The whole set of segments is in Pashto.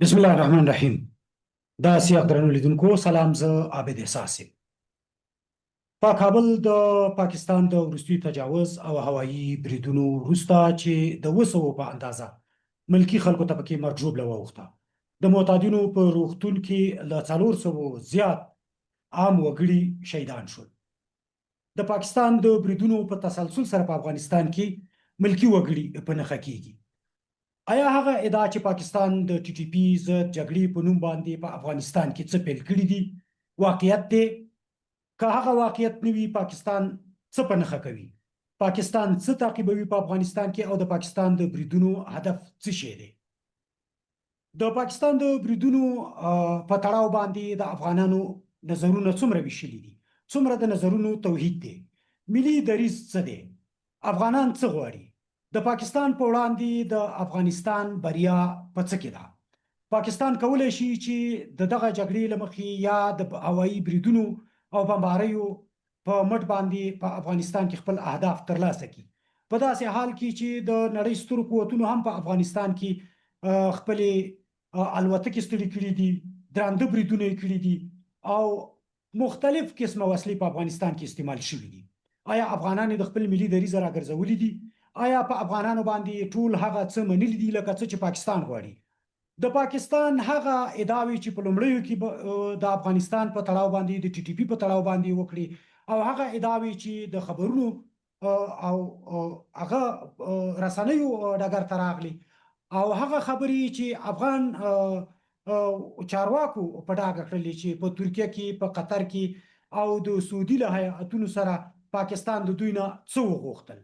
بسم الله الرحمن الرحیم. دا سیاق درنو لیدونکو سلام، زه عابد احساس یم. په کابل د پاکستان د وروستي تجاوز او هوایي بریدونو وروسته چې د 200 په اندازه ملکی خلکو ته پکې مرګ ژوبله واوښته. د معتادینو په روغتون کې له 400 زیات عام وګړي شهیدان شول. د پاکستان د بریدونو په تسلسل سره په افغانستان کې ملکی وګړي په نښه کیږي. آیا هغه ادعا چې پاکستان د ټي ټي پی ضد جګړې په نوم باندې په افغانستان کې څه پیل کړي دي واقعیت دی؟ که هغه واقعیت نه وي، پاکستان څه په نښه کوي؟ پاکستان څه تعقیبوي په افغانستان کې، او د پاکستان د بریدونو هدف څه شی دی؟ د پاکستان د بریدونو په تړاو باندې د افغانانو نظرونه څومره ویشلي دي؟ څومره د نظرونو توحید دی؟ ملي دریځ څه دی؟ افغانان څه غواړي؟ د پاکستان په وړاندې د افغانستان بریا په څه کې ده؟ پاکستان کولی شي چې دغه جګړې له مخې یا د هوایي بریدونو او بمباریو په مټ باندې په افغانستان کې خپل اهداف ترلاسه کړي، په داسې حال کې چې د نړۍ سترو قوتونو هم په افغانستان کې خپلې الوتکې ستړي کړي دي، درانده بریدونه یې کړي دي او مختلف قسمه وسلې په افغانستان کې استعمال شوي دي. آیا افغانان د خپل ملي دریځ راګرځولي دي؟ آیا په افغانانو باندې ټول هغه څه منلي دي لکه څه چې پاکستان غواړي؟ د پاکستان هغه ادعاوې چې په لومړیو کې د افغانستان په تړاو باندې د ټي ټي پی په تړاو باندې وکړي، او هغه ادعاوې چې د خبرونو او هغه رسنیو ډګر ته راغلي، او هغه خبرې چې افغان چارواکو په ډاګه کړلې چې په ترکیه کې، په قطر کې او د سعودي له هیاتونو سره پاکستان د دوی نه څه وغوښتل.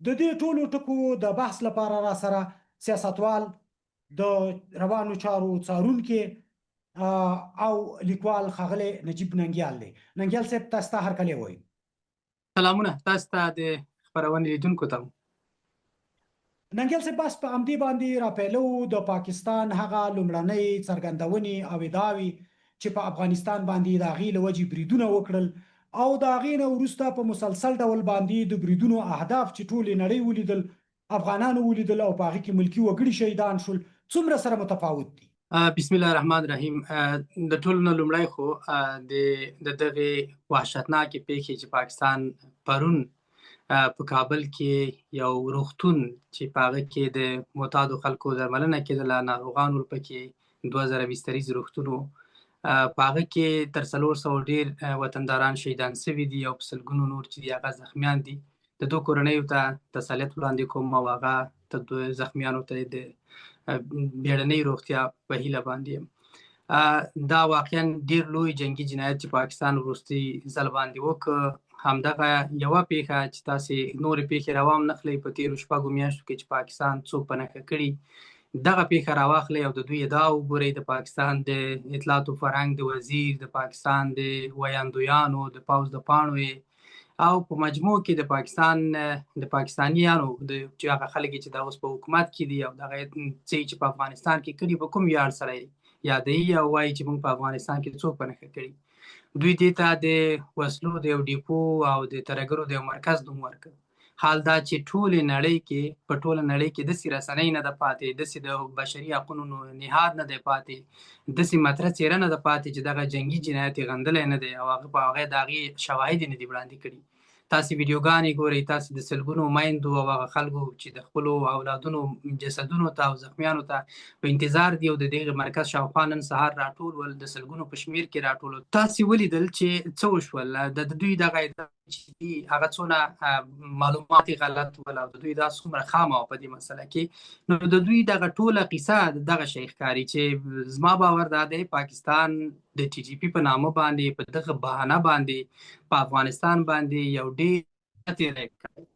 د دې ټولو ټکو د بحث لپاره را سره سیاستوال، د روانو چارو څارونکي او لیکوال ښاغلی نجیب ننګیال دی. ننګیال صاحب، تاسو ته هرکلی وایم. سلامونه تاسو ته د خپرونې لیدونکو ته. ننګیال صاحب، بس په همدې باندې راپیلو د پاکستان هغه لومړنۍ څرګندونې او ادعاوې چې په افغانستان باندې د هغې له وجې بریدونه وکړل، او د هغې نه وروسته په مسلسل ډول باندې د بریدونو اهداف چې ټولې نړۍ ولیدل، افغانانو ولیدل، او په هغې کې ملکي وګړي شهیدان شول، څومره سره متفاوت دي؟ بسم الله الرحمن الرحیم. د ټولو نه لومړی خو د دغې وحشتناکې پیښې چې پاکستان پرون په کابل کې یو روغتون چې په هغه کې د معتادو خلکو درملنه کېدله، ناروغان ور پکې 2000 بستریز روغتون و، په هغه کې تر 400 ډېر وطنداران شهیدان شوي دي او په سلګونو نور چې دي هغه زخمیان دي. د دوه کورنیو ته تسلیت وړاندې کوم او هغه زخمیانو ته د بیړنۍ روغتیا په هیله باندې یم. دا واقعا ډېر لوی جنگي جنایت چې پاکستان وروستي ځل باندې وکړ. همدغه یوه پیښه چې تاسې نورې پیښې راوام نخلئ په تېرو شپږو میاشتو کې چې پاکستان څوک په نښه کړي، دغه پیښه راواخلئ او د دوی ادعا وګورئ. د پاکستان د اطلاعاتو فرهنګ د وزیر، د پاکستان د ویاندویانو، د پوځ د پاڼو او په مجموع کې د پاکستانیانو چې هغه خلک چې دا اوس په حکومت کې دي او دغه څه چې په افغانستان کې کړي په کوم ویاړ سره یادوي او وایي چې موږ په افغانستان کې څوک په نښه کړي. دوی دې ته د وسلو د یو ډیپو او د ترهګرو د یو مرکز نوم ورکړ. حال دا چې په ټوله نړۍ کې داسې رسنۍ نه ده پاتې، داسې د بشري حقونو نهاد نه دی پاتې، داسې مطرح څېره نه ده پاتې چې دغه جنګي جنایت یې غندلی نه دی او هغه په هغې د هغې شواهد یې نه دي وړاندې کړي. تاسې ویډیوګانې ګورئ، تاسې د سلګونو میندو او هغه خلکو چې د خپلو اولادونو جسدونو ته او زخمیانو ته په انتظار دي او د دغه مرکز شاوخوا نن سهار راټول ول، د سلګونو په شمېر کې راټول ول. تاسې ولیدل چې څه وشول. د دوی دغه چې دي هغه څونه معلومات غلط ول او د دوی دا څومره خامه وه په دې مسله کې. نو د دوی دغه ټوله قیصه دغه شی ښکاري چې زما باور دا دی پاکستان د ټي ټي پي په نامه باندې په دغه بهانه باندې په افغانستان باندې یو ډېر تېری کوي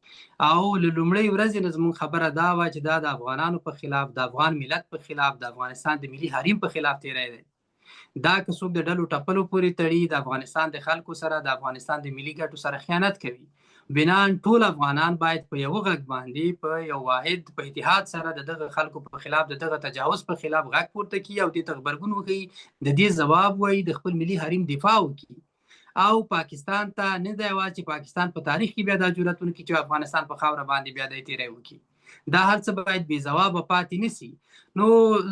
او له لومړۍ ورځې نه زموږ خبره دا وه چې دا د افغانانو په خلاف، د افغان ملت په خلاف، د افغانستان د ملي حریم په خلاف تېری دی. دا که څوک د ډلو ټپلو پورې تړي، د افغانستان د خلکو سره، د افغانستان د ملي ګټو سره خیانت کوي. بنان ټول افغانان باید په یو غږ باندې په یو واحد په اتحاد سره د دغه خلکو په خلاف، د دغه تجاوز په خلاف غږ پورته کړي او دې ته غبرګون وښیي، د دې ځواب وایي، د خپل ملي حریم دفاع وکړي. او پاکستان ته نه دی یوازې چې پاکستان په تاریخ کې بیا دا جرأت ونه کړي چې افغانستان په خاوره باندې بیا د تېری وکړي. دا هر څه باید بې ځوابه پاتې نه سي. نو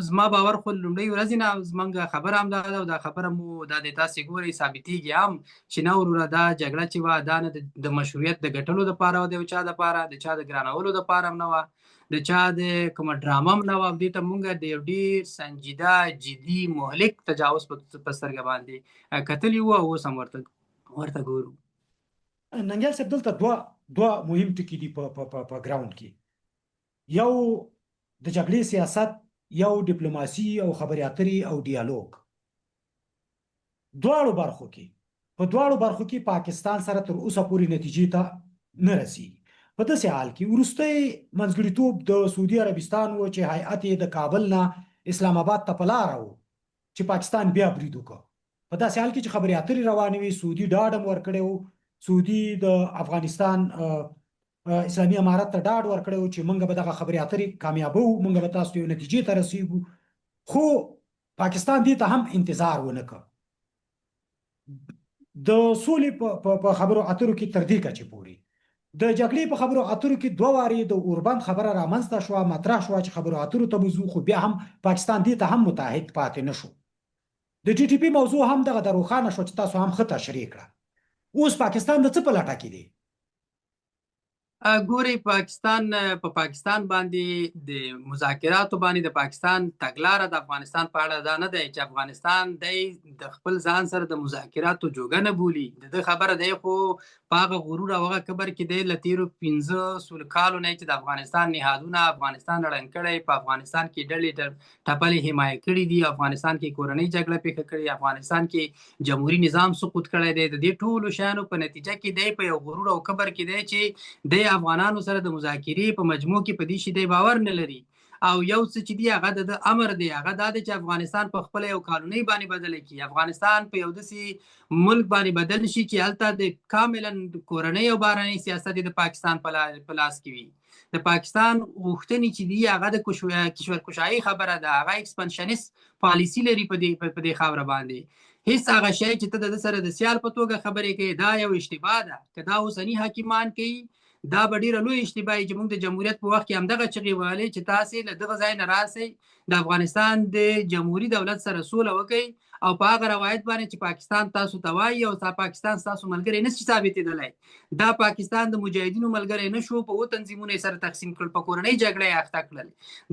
زما باور خو لومړۍ ورځې نه زموږ خبره همدا ده او دا خبره مو دا د تاسې ګورئ ثابتېږي هم چې نه وروره دا جګړه چې وه دا نه د مشروعیت د ګټلو دپاره وه د یو چا دپاره، د چا د ګرانولو دپاره هم نه وه، د چا د کومه ډرامه هم نه وه. دې ته مونږ د یو ډېر سنجیده جدي مهلک تجاوز په سترګه باندې کتلي وو او اوس هم ورته ګورو. ننګیال صاحب دلته دوه مهم ټکي دي په ګراوند کې. یو د جګړې سیاست، یو ډیپلوماسي او خبرې اترې او ډیالوګ. دواړو برخو کې پاکستان سره تر اوسه پورې نتیجې ته نه رسیږي. په داسې حال کې وروستی منځګړیتوب د سعودي عربستان و چې هیئت یې د کابل نه اسلام آباد ته په لاره و چې پاکستان بیا برید وکړ. په داسې حال کې چې خبرې اترې روانې وې، سعودي ډاډ هم ورکړی و، سعودي د افغانستان اسلامي امارت ته ډاډ ورکړی و چې موږ به دغه خبرې اترې کامیابو، موږ به تاسو یو نتیجې ته رسیږو. خو پاکستان دې ته هم انتظار ونه کړ. د سولې په خبرو اترو کې تر دې کچې پورې د جګړې په خبرو اترو کې دوه وارې د اوربند خبره رامنځته شوه، مطرح شوه چې خبرو اترو ته وځو، خو بیا هم پاکستان دې ته هم متحد پاتې نه شو. د ټي ټي پي موضوع هم دغه د روښانه شو چې تاسو هم ښه تشریح کړه. اوس پاکستان د څه په لټه کې دی؟ ګورئ پاکستان باندې د مذاکراتو باندې د پاکستان تګلاره د افغانستان په اړه دا نه دی چې افغانستان دی د خپل ځان سره د مذاکراتو جوګه نه بولي. د ده خبره دی خو په هغه غرور او هغه کبر کې دی له تېرو 15 کالو نه چې د افغانستان نهادونه افغانستان ړنګ کړی، په افغانستان کې ډلې ټپلې حمایه کړي دي، افغانستان کې کورنۍ جګړه پیښه کړې، افغانستان کې جمهوري نظام سقوط کړی دی. د دې ټولو شیانو په نتیجه کې دی په یو غرور او کبر کې دی چې دی افغانانو سره د مذاکرې په مجموع کې په دې شي دی باور نه لري. او یو څه چې دی هغه د امر دی، هغه دا دی چې افغانستان په خپله یو قانوني باندې بدل کړي، افغانستان په یو داسې ملک باندې بدل شي چې هلته د کاملا کورنۍ او بهرنۍ سیاست د پاکستان په لاس کې وي. د پاکستان غوښتنې چې دی هغه د کشورکشایي خبره ده، هغه ایکسپنشنیست پالیسي لري په دې خاوره باندې. هیڅ هغه شی چې ته د سره د سیال په توګه خبرې کوي دا یو اشتباه ده. که دا اوسني حاکمان کوي دا به ډېره لوی اشتباه چې موږ د جمهوریت په وخت کې همدغه چغې وهلې چې تاسې له دغه ځای نه راسئ، د افغانستان د جمهوري دولت سره سوله وکئ او په هغه روایت باندې چې پاکستان تاسو ته وایي او پاکستان ستاسو ملګری نه شي ثابتېدلی. دا پاکستان د مجاهدینو ملګری نه شو، په 2 تنظیمونه یې سره تقسیم کړل، په کورنۍ جګړه یې اخته کړل.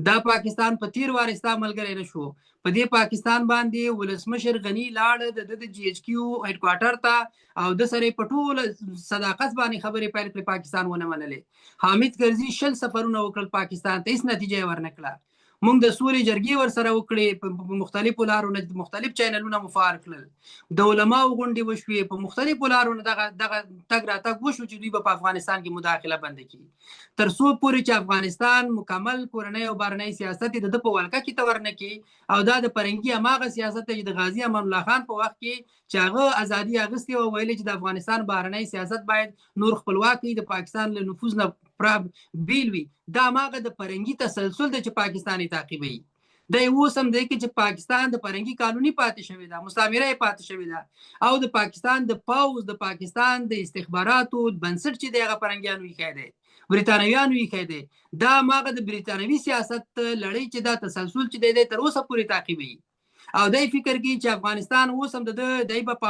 دا پاکستان په تیر وار ستا ملګری نه شو. په دې پاکستان باندې ولسمشر غني لاړ د جي ایچ کیو هیډ کوارټر ته او د سره په ټوله صداقت باندې خبرې پیل کړې، پاکستان ونه منلې. حامد کرزي 20 سفرونه وکړل پاکستان ته، هیڅ نتیجه یې ورنه کړه. موږ د سولې جرګې ورسره وکړې، په مختلفو لارو نه مختلف چینلونه مو فعال کړل، د علماو غونډې وشوې، په مختلفو لارو نه دغه تګ راتګ وشو چې دوی به په افغانستان کې مداخله بنده کړي، تر څو پورې چې افغانستان مکمل کورنۍ او بهرنۍ سیاست د په ولکه کې ته ورنه کړي. او دا د فرنګي هماغه سیاست چې د غازي امان الله خان په وخت کې چې هغه ازادي اخیستې او ویلې چې د افغانستان بهرنۍ سیاست باید نور خپلواک وي، د پاکستان له نفوذ نه بیل وي. دا هماغه د فرنګي تسلسل دی چې پاکستان یې تعقیبوي. دا اوس هم دی چې پاکستان د فرنګي قانوني پاتې شوی ده، مستعمره یې پاتې شوی ده، او د پاکستان د پوځ د پاکستان د استخباراتو بنسټ چې دی هغه فرنګیانو ایښی دی، بریتانویانو ایښی دی. دا هماغه د بریتانوي سیاست لړۍ چې دا تسلسل چې دی تر اوسه پورې تعقیبوي. او دای فکر کوي چې افغانستان اوس هم دای به په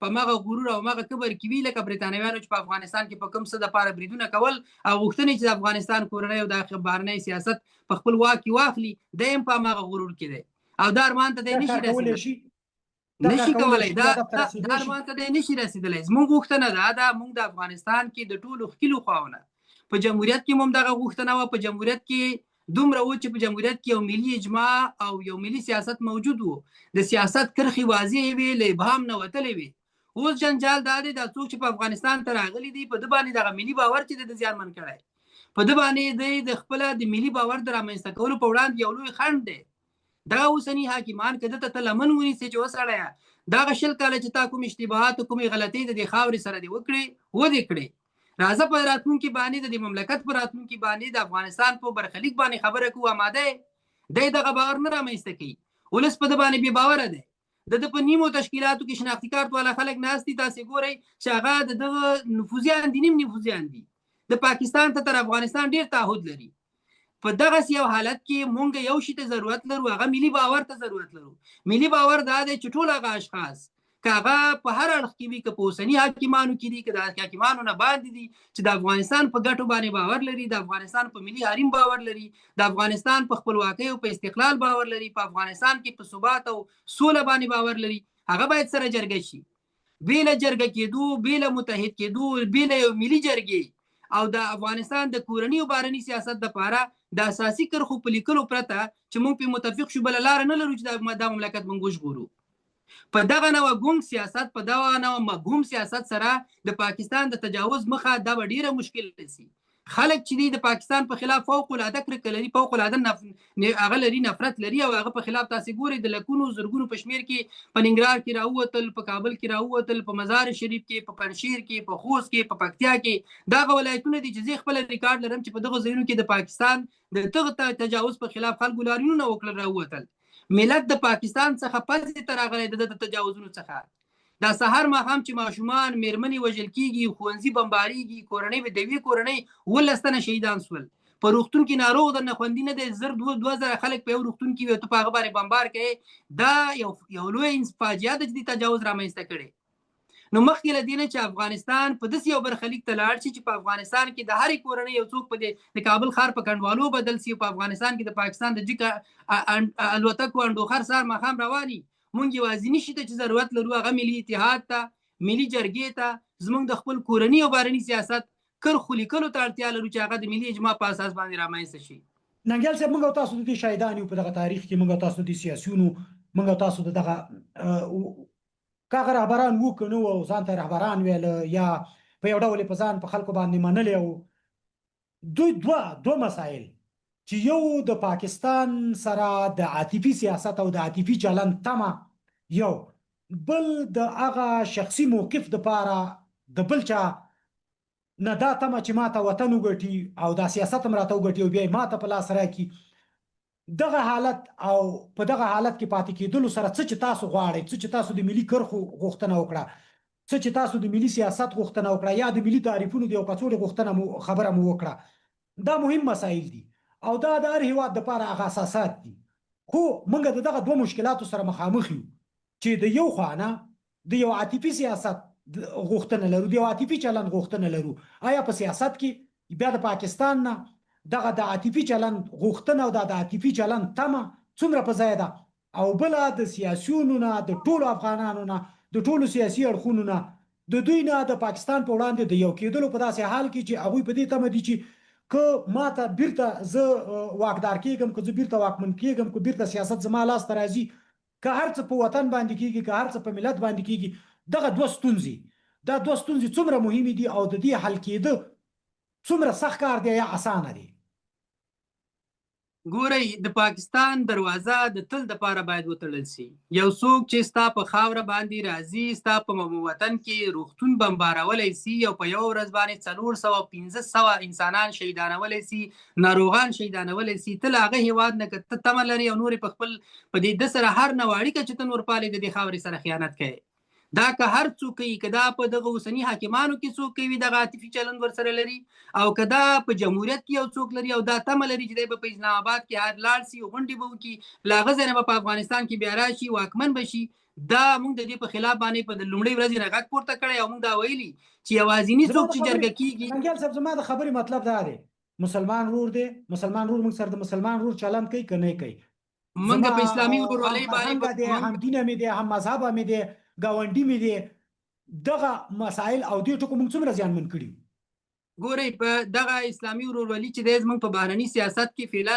هماغه غرور او هماغه کبر کې وي لکه بریتانویانو چې په افغانستان کې په کوم څه دپاره بریدونه کول او غوښتنې چې د افغانستان کورنۍ او د بهرنۍ سیاست په خپل واک کې واخلي، دی هم په هماغه غرور کې دی او دا ارمان ته دی نشي رسېدلی. دا ارمان ته دی نشي رسېدلی. زموږ غوښتنه دا موږ د افغانستان کې د ټولو ښکلو خواونه په جمهوریت کې هم دغه غوښتنه وه، په جمهوریت کې دومره و چې په جمهوریت کې یو ملي اجماع او یو ملي سیاست موجود و، د سیاست کرښې واضح وي، له ابهام نه وتلې وي. اوس جنجال دا دی دا څوک چې په افغانستان ته راغلي دي په ده باندې دغه ملي باور چې د زیانمن کړی، په ده باندې دی د خپله د ملي باور د رامنځته کولو په وړاندې یو لوی خنډ دی. دغه اوسني حاکمان که ده ته لمن ونیسي چې وسړیه دغه 20 کاله چې تا کوم اشتباهات او کومې غلطۍ د دې خاورې سره دې وکړې ودې کړې، راځه په راتلونکي باندې د دې مملکت په راتلونکي باندې د افغانستان په برخلیک باندې خبره کوو، آماده دی دغه باور نه رامنځته کوي. ولس په ده باندې بې باوره دی. د په نیمو تشکیلاتو کې شناختي کارت والا خلک ناست دي، تاسې ګورئ چې هغه د دغه نفوذیان دي، نیم نفوذیان دي. د پاکستان ته تر افغانستان ډېر تعهد لري. په دغسې یو حالت کې مونږ یو شي ته ضرورت لرو، هغه ملي باور ته ضرورت لرو. ملي باور دا دی چې ټول هغه اشخاص که هغه په هر اړخ کې وي، که په اوسني حاکمانو کې دي، که د حاکمانو نه باندې دي، چې د افغانستان په ګټو باندې باور لري، د افغانستان په ملي حریم باور لري، د افغانستان په خپلواکۍ او په استقلال باور لري، په افغانستان کې په ثبات او سوله باندې باور لري، هغه باید سره جرګه شي. بې له جرګه کېدو، بې له متحد کېدو، بې له یو ملي جرګې او د افغانستان د کورني او بهرني سیاست دپاره د اساسي کرښو په لیکلو پرته چې موږ پرې متفق شو، بله لاره نه لرو چې دا مملکت موږ وژغورو. په دغه نوع ګونګ سیاست، په دغه نوع مبهم سیاست سره د پاکستان د تجاوز مخه دا به ډیره مشکل شي. خلک چې دي د پاکستان په خلاف فوق العاده کرکه لري، فوق العاده هغه لري، نفرت لري، او هغه په خلاف تاسې ګورئ د لکونو زرګونو په شمېر کې په ننګرهار کې راووتل، په کابل کې راووتل، په مزار شریف کې، په پنجشیر کې، په خوست کې، په پکتیا کې. دغه ولایتونه دي چې زه خپل ریکارډ لرم چې په دغه ځایونو کې د پاکستان د دغه تجاوز په خلاف خلکو لاریونونه وکړل، راووتل. ملت د پاکستان څخه پزې ته راغلی د تجاوزونو څخه. دا سهار ماښام چې ماشومان، میرمنې وژل کېږي، ښوونځي بمباریږي، کورنۍ د یوې کورنۍ 12 تنه شهیدان شول. په روغتون کې ناروغ درنه خوندي نه دی، 2,000 خلک په یو روغتون کې وي، ته په هغه باندې بمبار کوې. دا یو لوی فاجعه ده چې د تجاوز رامنځته کړې. نو مخکې له دې نه چې افغانستان په داسې یو برخلیک ته لاړ شي چې په افغانستان کې د هرې کورنۍ یو څوک په د کابل ښار په کنډوالو بدل شي، په افغانستان کې د پاکستان د جګ الوتکو انډوخر سهار ماښام رواني، مونږ یوازیني شي ته چې ضرورت لرو هغه ملي اتحاد ته، ملي جرګې ته، زمونږ د خپل کورني او بهرني سیاست کرښو لیکلو ته اړتیا لرو چې هغه د ملي اجماع په اساس باندې رامنځته شي. ننګیال صاحب، موږ او تاسو د دې شاهدان یو په دغه تاریخ کې، موږ او تاسو د سیاسیونو، موږ او تاسو د دغه کاغه رهبران وو که نه وو، او ځان ته رهبران ویل یا په یو ډول په ځان په خلکو باندې منلې وو. دوی دوه مسایل چې یو د پاکستان سره د عاطفي سیاست او د عاطفي چلند تمه، یو بل د هغه شخصي موقف دپاره د بل چا نه دا تمه چې ماته وطن وګټي او دا سیاست هم راته وګټي او بیا یې ماته په لاس راکړي. دغه حالت او په دغه حالت کې پاتې کېدلو سره څه چې تاسو غواړئ، څه چې تاسو د ملي کرښو غوښتنه وکړه، څه چې تاسو د ملي سیاست غوښتنه وکړه، یا د ملي تعریفونو د یو کڅوړې غوښتنه خبره مو وکړه، دا مهم مسایل دي او دا د هر هیواد دپاره هغه اساسات دي. خو موږ د دغه دوه مشکلاتو سره مخامخ یو چې د یو خوا نه د یو عاطفي سیاست غوښتنه لرو، د یو عاطفي چلند غوښتنه لرو. آیا په سیاست کې بیا د پاکستان نه دغه د عاطفي چلند غوښتنه او د عاطفي چلند تمه څومره په ځای ده؟ او بله د سیاسیونو نه، د ټولو افغانانو نه، د ټولو سیاسي اړخونو نه، د دوی نه د پاکستان په وړاندې د یو کېدلو په داسې حال کې چې هغوی په دې تمه دي چې که ماته بیرته زه واکدار کېږم، که زه بیرته واکمن کېږم، که بیرته سیاست زما لاس ته راځي، که هر څه په وطن باندې کېږي، که هر څه په ملت باندې کېږي، دغه دوه ستونزې، دا دوه ستونزې څومره مهمې دي او د دې حل کېده څومره سخت کار دی یا اسانه دی؟ ګورئ، د پاکستان دروازه د تل دپاره باید وتړل شي. یو څوک چې ستا په خاوره باندې راځي، ستا په وطن کې روغتون بمبارولی سي او په یوه ورځ باندې 400-500 انسانان شهیدانولی سي، ناروغان شهیدانولی سي، ته له هغه هېواد نه که ته تمه لرې او نورې په خپل په دې ده سره هر نوع اړیکه چې ته نور پالې، د دې خاورې سره خیانت کوې. دا که هر څوک کوي، که دا په دغه اوسني حاکمانو کې څوک کوي دغه عاطفي چلند ورسره لري، او که دا په جمهوریت کې یو څوک لري او دا تمه لري چې دی به په اسلام آباد کې لاړ شي او غونډې به وکړي، له هغه ځای نه به په افغانستان کې بیا راشي، واکمن به شي. دا موږ د دې په خلاف باندې په لومړۍ ورځې نه غږ پورته کړی او موږ دا ویلي چې یوازیني څوک چې جرګه کېږي. ننګیال صاحب، زما د خبرې مطلب دا دی، مسلمان ورور دی، مسلمان ورور موږ سره د مسلمان ورور چلند کوي که نه کوي، موږ په اسلامي ورورولۍ باندې هم دینه مې دی، هم مذهبه مې دی، ګاونډي مې دی، دغه مسائل او دې ټکو موږ څومره زیانمن کړي. ګورئ، په دغه اسلامي ورورولي چې دی زموږ په بهرني سیاست کې فعلا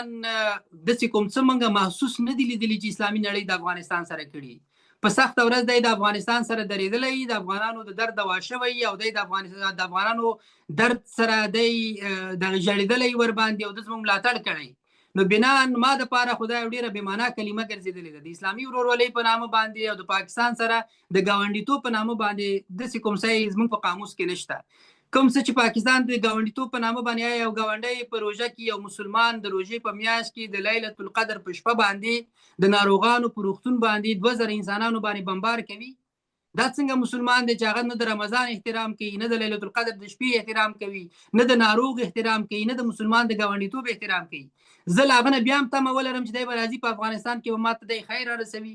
داسې کوم څه موږ محسوس نه دي لیدلي چې اسلامي نړۍ د افغانستان سره کړي. په سخته ورځ دی د افغانستان سره درېدلی، د افغانانو د درد دوا شوی او دی د افغانانو درد سره دی دغه ژړېدلی ور باندې او ده زموږ ملاتړ کړی. نو بنان ما دپاره خدای یو ډېره بېمعنا کلمه ګرځېدلې ده. د اسلامي ورورولۍ په نامه باندې او د پاکستان سره د ګاونډیتوب په نامه باندې داسې کوم څه زموږ په قاموس کې نشته. کوم څه چې پاکستان د ګاونډیتوب په نامه باندې یو ګاونډی په روژه کې یو مسلمان د روژې په میاشت کې د لیلة القدر په شپه باندې د ناروغانو په روغتون باندې 2000 انسانانو باندې بمبار کوي، دا څنګه مسلمان دی چې هغه نه د رمضان احترام کوي، نه د لیلة القدر د شپې احترام کوي، نه د ناروغ احترام کوي، نه د مسلمان د ګاونډیتوب احترام کوي. زه له هغه نه بیا هم تمه ولرم چې دی به راځي په افغانستان کې به ماته دی خیر رارسوي.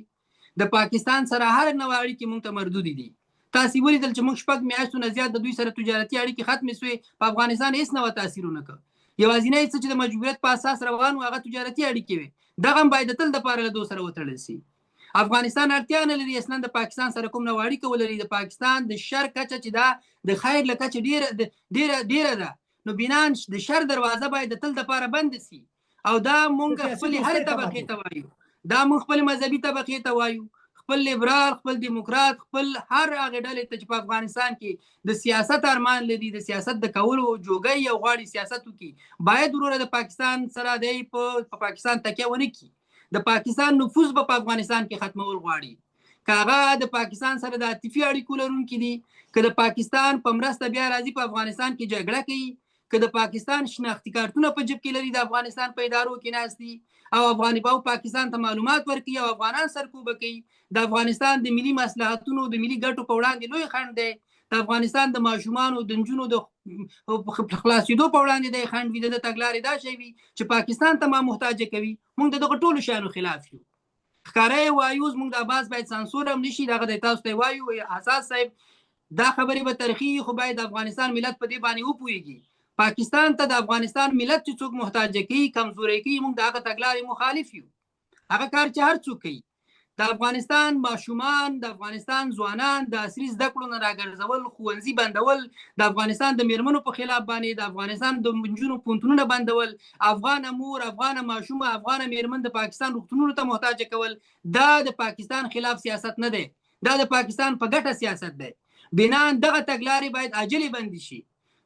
د پاکستان سره هر نوع اړیکې موږ ته مردودې دي. تاسې ولیدل چې موږ 6 میاشتو نه زیات د دوی سره تجارتي اړیکې ختمې سوې، په افغانستان هېڅ نوع تاثیر ونه کړ. یوازینی څه چې د مجبوریت په اساس روان و هغه تجارتي اړیکې وې، دغه هم باید د تل دپاره له دوی سره وتړل شي. افغانستان اړتیا نه لري اصلا د پاکستان سره کوم نوع اړیکه ولري. د پاکستان د شر کچه چې دا د خیر له کچې ډیره ده، نو بنان د شر دروازه باید د تل دپاره بند شي. او دا مونږ خپل هر طبقې ته وایو، دا مونږ خپل مذهبي طبقې ته وایو، خپل لیبرال، خپل دیموکرات، خپل هر هغه ډلې ته چې په افغانستان کې د سیاست ارمان لري، د سیاست د کولو جوګۍ او غواړي سیاست وکړي، باید وروره د پاکستان سره دی په پاکستان تکیه ونه کړي. د پاکستان نفوذ په افغانستان کې ختمول غواړي. که هغه د پاکستان سره د عاطفي اړیکو لرونکي دي، که د پاکستان په مرسته بیا راځي په افغانستان کې جګړه کوي، که د پاکستان شناختي کارتونه په جیب کې لري د افغانستان په ادارو کې ناست دي او پاکستان ته معلومات ورکوي او افغانان سرکوبه کوي، د افغانستان د ملي مصلحتونو د ملي ګټو په وړاندې لوی خنډ دی. د افغانستان د ماشومانو د نجونو د خلاصېدو په وړاندې دی خنډ وي. د تګلارې دا شی وي چې پاکستان ته ما محتاجه کوي. موږ د دغه ټولو شیانو خلاف یو. ښکاره یې وایو، زموږ د عباس باید سانسور هم نشي. دغه د تاسو ته وایو حساس صاحب، دا خبرې به ترخی خو باید د افغانستان ملت په دې باندې وپوهیږي. پاکستان ته د افغانستان ملت چې څوک محتاجه کوي، کمزوری کوي، موږ د هغه تګلارې مخالف یو. هغه کار چې هر څوک کوي، د افغانستان ماشومان، د افغانستان ځوانان د عصري زده کړو نه راګرځول، ښوونځي بندول، د افغانستان د میرمنو په خلاف باندې د افغانستان د نجونو پوهنتونونه بندول، افغان مور، افغان ماشومه، افغان میرمن د پاکستان روغتونونو ته محتاج کول، دا د پاکستان خلاف سیاست نه دی، دا د پاکستان په ګټه سیاست دی. بنان دغه تګلارې باید عاجلې بندې شي،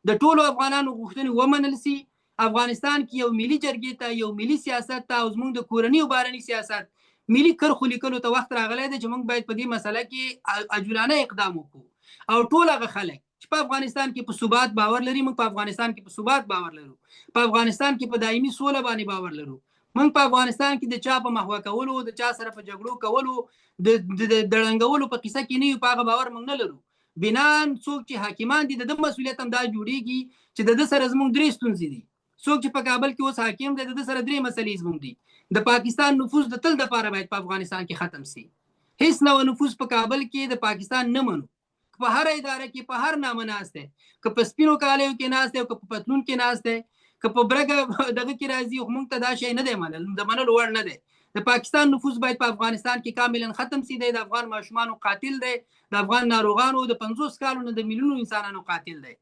د ټولو افغانانو غوښتنې ومنل شي. افغانستان کې یو ملي جرګې ته، یو ملي سیاست ته او زموږ د کورني او بهرني سیاست ملي کرښو لیکلو ته وخت راغلی دی چې موږ باید په دې مسله کې عجولانه اقدام وکړو. او ټول هغه خلک چې په افغانستان کې په ثبات باور لري، موږ په افغانستان کې په ثبات باور لرو، په افغانستان کې په دایمي سوله باندې باور لرو. موږ په افغانستان کې د چا په محوه کولو، د چا سره په جګړو کولو، د ړنګولو په قصه کې نه یو، په هغه باور موږ نه لرو. بنان څوک چې حاکمان دي، د مسؤلیت هم دا جوړیږي چې د سره زموږ درې ستونزې دي. څوک چې په کابل کې اوس حاکم دی، د سره درې مسلې زموږ دي. د پاکستان نفوذ د تل دپاره باید په افغانستان کې ختم شي. هیڅ نوع نفوذ په کابل کې د پاکستان نه منو. په هر اداره کې، په هر نامه ناست دی، که په سپینو کالیو کې ناست دی او که په پتلون کې ناست دی، که په برګه دغه کې راځي، خو موږ ته دا شی نه دی د منلو وړ نه دی. د پاکستان نفوذ باید په افغانستان کې کاملا ختم شي. دی د افغان ماشومانو قاتل دی، د افغان ناروغانو د 50 کالو نه د میلیونو انسانانو قاتل دی.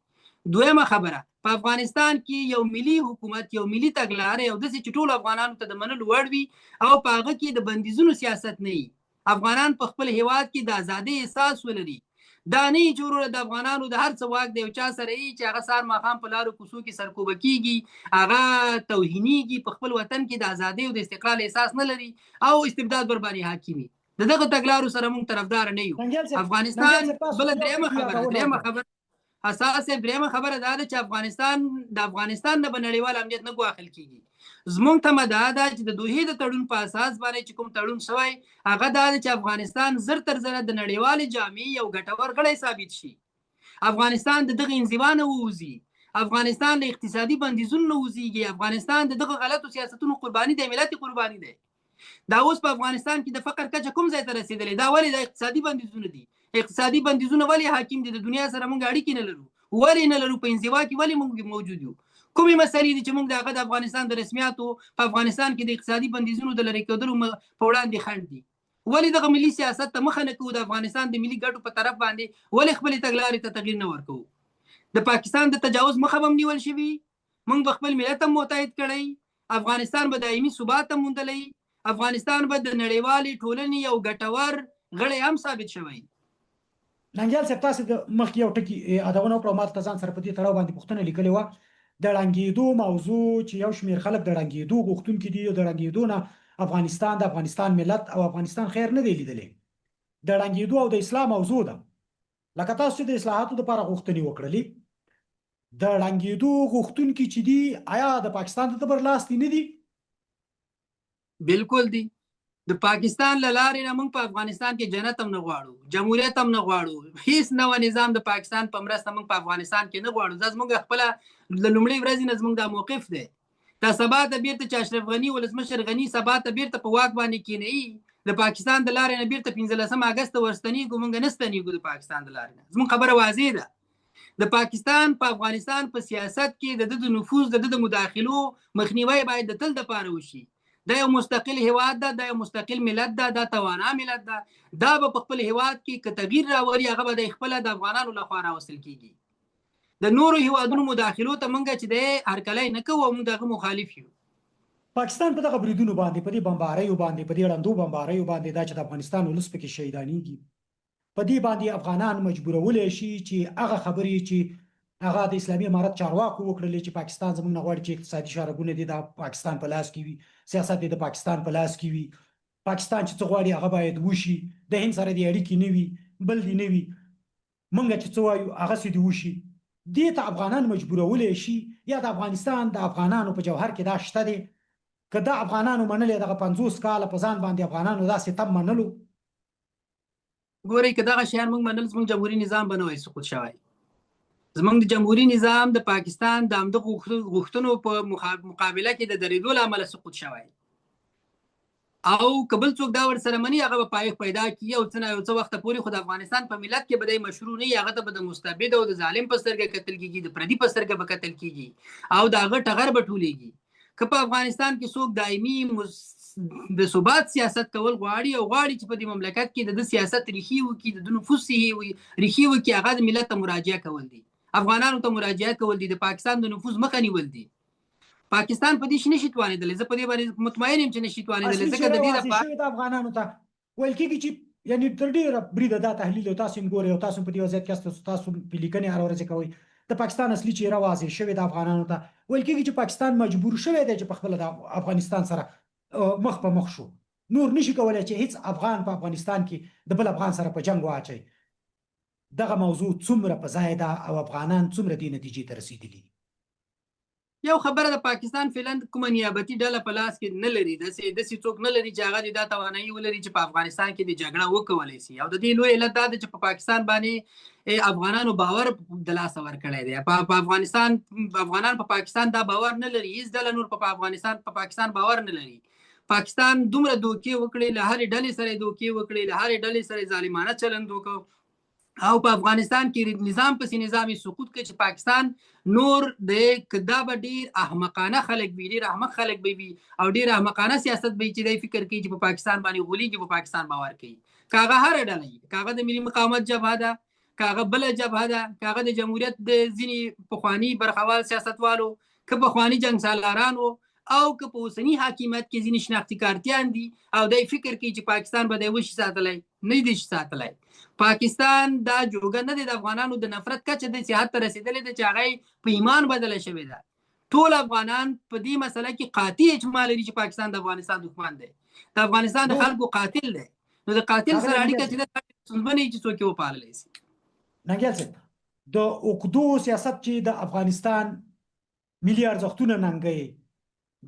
دویمه خبره، په افغانستان کې یو ملي حکومت، یو ملي تګلارې او داسې چې ټول افغانانو ته د منلو وړ وي او په هغه کې د بندیزونو سیاست نه وي. افغانان په خپل هیواد کې د ازادۍ احساس ولري. دا نه وي چې وروره د افغانانو د هر څه واک د یو چا سره وي چې هغه سهار ماښام په لارو کوڅو کې سرکوبه کېږي، هغه توهینېږي، په خپل وطن کې د ازادۍ او د استقلال احساس نه لري او استبداد ورباندې حاکم وي. د دغه تګلارو سره موږ طرفدار نه یو. افغانستان بله درېیمه خبره اساسه درېیمه خبره دا ده چې د افغانستان نه به نړیوال امنیت نه ګواښل کېږي. زموږ تمه دا ده چې د دوحې د تړون په اساس باندې چې کوم تړون شوی، هغه دا ده چې افغانستان زر تر زره د نړیوالې جامعې یو ګټور غړی ثابت شي. افغانستان د دغه انزوا نه ووځي، افغانستان له اقتصادي بندیزونو نه وځيږي، افغانستان د دغه غلطو سیاستونو قرباني دی، ملت قرباني دی. دا اوس په افغانستان کې د فقر کچه کوم ځای ته رسیدلې؟ دا ولې د اقتصادي بندیزونه دي؟ اقتصادي بندیزونه ولې حاکم دي؟ د دنیا سره موږ اړیکې نه لرو. ولې نه لرو؟ په انزوا کې ولې موږ موجود یو؟ کومې مسلې دي چې موږ د هغه د افغانستان د رسمیاتو په افغانستان کې د اقتصادي بندیزونو د لرې کېدلو په وړاندې خنډ دي؟ ولې دغه ملي سیاست ته مخه نه کوو؟ د افغانستان د ملي ګټو په طرف باندې ولې خپلې تګلارې ته تغییر نه ورکوو؟ د پاکستان د تجاوز مخه هم نیول شوي، موږ به خپل ملت هم متحد کړی، افغانستان به دایمي ثبات هم موندلی، افغانستان به د نړیوالې ټولنې یو ګټور غړی هم ثابت شوی. ننګیال صاحب، تاسو د مخکې یو ټکي یادونه وکړه، ما ته ځان سره په دې تړاو باندې پوښتنه لیکلې وه، د ړنګېدو موضوع چې یو شمېر خلک د ړنګېدو غوښتونکي دي، د ړنګېدو نه افغانستان، د افغانستان ملت او افغانستان خیر نه دی لیدلی. د ړنګېدو او د اصلاح موضوع ده. لکه تاسو چې د اصلاحاتو لپاره غوښتنې وکړلې، د ړنګېدو غوښتونکي چې دي، آیا د پاکستان د برلاستی نه دي؟ بالکل دي. د پاکستان له لارې نه موږ په افغانستان کې جنت هم نه غواړو، جمهوریت هم نه غواړو، هیڅ نوی نظام د پاکستان په مرسته موږ په افغانستان کې نه غواړو. دا زموږ خپله د لومړۍ ورځې نه زموږ دا موقف دی. دا سبا ته بیرته چې اشرف غني ولسمشر غني سبا ته بیرته په واک باندې کېنوي، د پاکستان د لارې نه بیرته 15 اګست ورستنیږو، موږ نه ستنیږو د پاکستان د لارې نه. زموږ خبره واضح ده. د پاکستان په افغانستان په سیاست کې د نفوذ د مداخلو مخنیوی باید د تل دپاره وشي. دا یو مستقل هیواد ده، دا یو مستقل ملت ده، دا توانا ملت ده. دا به په خپل هیواد کې که تغییر راولي هغه به د خپله د افغانانو لخوا راوستل کیږي. د نورو هیوادونو مداخلو ته موږ چې دی هرکلی نه کوو او موږ دغه مخالف یو. پاکستان په دغه بریدونو باندې، په دې بمباریو باندې، په دې ړندو بمباریو باندې، دا چې د افغانستان ولس پکې شهیدانېږي، په دې باندې افغانان مجبورولی شي چې هغه خبرې چې هغه د اسلامي امارت چارواکو وکړلې چې پاکستان زموږ نه غواړي چې اقتصادي شارګونه دي د پاکستان په لاس کې وي، سیاست دې د پاکستان په لاس کې وي، پاکستان چې څه غواړي هغه باید وشي، د هند سره دې اړیکې نه وي، بل دې نه وي، موږ چې څه وایو هغسې دې وشي. دې ته افغانان مجبورولی شي. یا د افغانستان د افغانانو په جوهر کې دا شته دی؟ که دا افغانانو منلی دغه 50 کاله په ځان باندې افغانانو دا ستم منلو؟ ګورئ که دغه شیان موږ منل زموږ جمهوري نظام به نه وای سقوط شوی. زموږ د جمهوري نظام د پاکستان د همدغه غوښتنو په مقابله کې د درېدو له امله سقوط شوی. او که بل څوک دا ورسره مني هغه به پایښت پیدا کړي او څه نه یو څه وخته پورې. خو د افغانستان په ملت کې به دی مشروع نه وي، هغه ته به د مستبد او د ظالم په سترګه کتل کېږي، د پردي په سترګه به کتل کېږي او د هغه ټغر به ټولېږي. که په افغانستان کې څوک دایمي د ثبات سیاست کول غواړي او غواړي چې په دې مملکت کې د سیاست ریښې وکړي، د نفوذ ریښې وکړي، هغه د ملت ته مراجعه کول دي، افغانانو ته مراجعه کول دي، د پاکستان د نفوذ مخه نیول دي. پاکستان په دې نشي توانېدلی، زه په دې باندې مطمئن یم چې نشي توانېدلی. ځکه د دې لپاره د افغانانو ته ویل کېږي چې یعنی تر ډېره بریده دا تحلیل او تاسو هم ګورئ او تاسو په دې وضعیت کې تاسو په لیکنې هره ورځ کوئ، د پاکستان اصلي چهره واضح شوې د افغانانو ته. ویل کېږي چې پاکستان مجبور شوی دی چې په خپله د افغانستان سره مخ په مخ شو، نور نشي کولی چې هیڅ افغان په افغانستان کې د بل افغان سره په جنګ واچوي. دغه موضوع څومره په ځای ده او افغانان څومره دې نتیجې ته رسېدلي دي؟ یو خبره د پاکستان فعلا کومه نیابتي ډله په لاس کې نه لري، داسې څوک نه لري چې هغه د دا توانایي ولري چې په افغانستان کې د جګړه وکولی شي. او د دې لوی علت دا ده چې په پاکستان باندې افغانانو باور د لاسه ورکړی دی. په افغانستان افغانان په پاکستان دا باور نه لري، هیڅ ډله نور په پاکستان باور نه لري. پاکستان دومره دوکې وکړي، له هرې ډلې سره دوکې وکړي، له هرې ډلې سره ظالمانه چلند وکړو او په افغانستان کې نظام پسې نظامي سقوط کوي چې پاکستان نور د کدا به ډیر احمقانه خلک وي، ډیر احمق خلک به وي او ډیر احمقانه سیاست به چې دی فکر کوي چې په پاکستان باندې غولېږي، په پاکستان باور کوي. کاغه هر ډله وي، کاغه د ملي مقاومت جبهه ده، کاغه بل جبهه ده، کاغه د جمهوریت د ځینې پخواني برخوال سیاستوالو، که پخواني جنګ سالارانو او که په اوسني حاکمیت کې ځینې شناختي کارتیان دي او دی فکر کوي چې پاکستان به دی وشي ساتلی، نه دی شي ساتلی. پاکستان دا جوګه نه دی، د افغانانو د نفرت کچه د صحت ته رسېدلې ده چې هغه په ایمان بدله شوې ده. ټول افغانان په دې مسله کې قاطع اجماع لري چې پاکستان د افغانستان دښمن دی، د افغانستان د خلکو قاتل دی. نو د قاتل سره اړیکه چې ده ستونزمنه چې څوک یې وپاللی شي. ننګیال صاحب، د اوږدو سیاست چې د افغانستان ملي ارزښتونه ننګوي،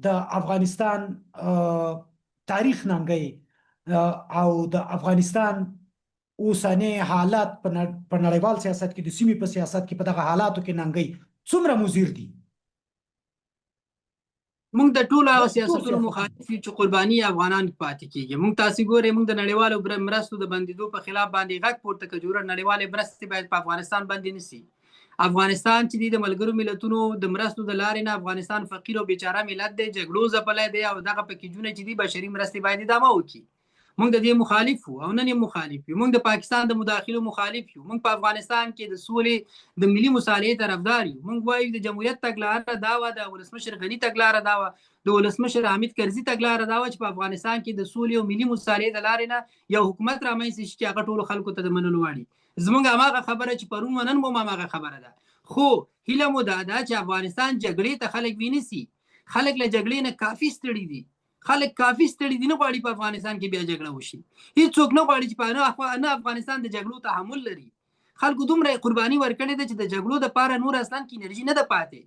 د افغانستان تاریخ ننګوي او د افغانستان اوسنی حالات په نړیوال سیاست کې، د سیمې په سیاست کې، په دغه حالاتو کې ننګوي، څومره مضر دي؟ موږ د ټولو هغه سیاستونو مخالف یو چې قرباني افغانان پاتې کېږي. موږ تاسې ګورئ، موږ د نړیوالو مرستو د بندېدو په خلاف باندې غږ پورته کړو چې نړیوالې مرستې باید په افغانستان باندې نه سي. افغانستان چې د ملګرو ملتونو د مرستو د لارې نه افغانستان فقیر او بیچاره ملت دی، جګړو ځپلی دی او دغه پکیجونه چې دي بشري مرستې باید ادامه وکړي. موږ د دې مخالف وو او نن یې مخالف یو. موږ د پاکستان د مداخلو مخالف یو. موږ په افغانستان کې د سولې د ملي مصالحې طرفدار یو. موږ وایو د جمهوریت تګلاره دا وه، د ولسمشر غني تګلاره دا وه، د ولسمشر حامد کرزي تګلاره دا وه چې په افغانستان کې د سولې او ملي مصالحې د لارې نه یو حکومت رامنځته شي چې هغه ټولو خلکو ته د منلو وړ وي. زموږ هماغه خبره چې پرون و نن مو هماغه خبره ده. خو هیله مو دا ده چې افغانستان جګړې ته خلک وینسي. خلک له جګړې نه کافي ستړي دي، خلک کافي ستړي دي، نه غواړي په افغانستان کې بیا جګړه وشي. هیڅوک نه غواړي چې په افغانستان د جګړو تحمل لري. خلکو دومره قرباني ورکړې ده چې د جګړو دپاره نور اصلا کې انرژي نه ده پاتې.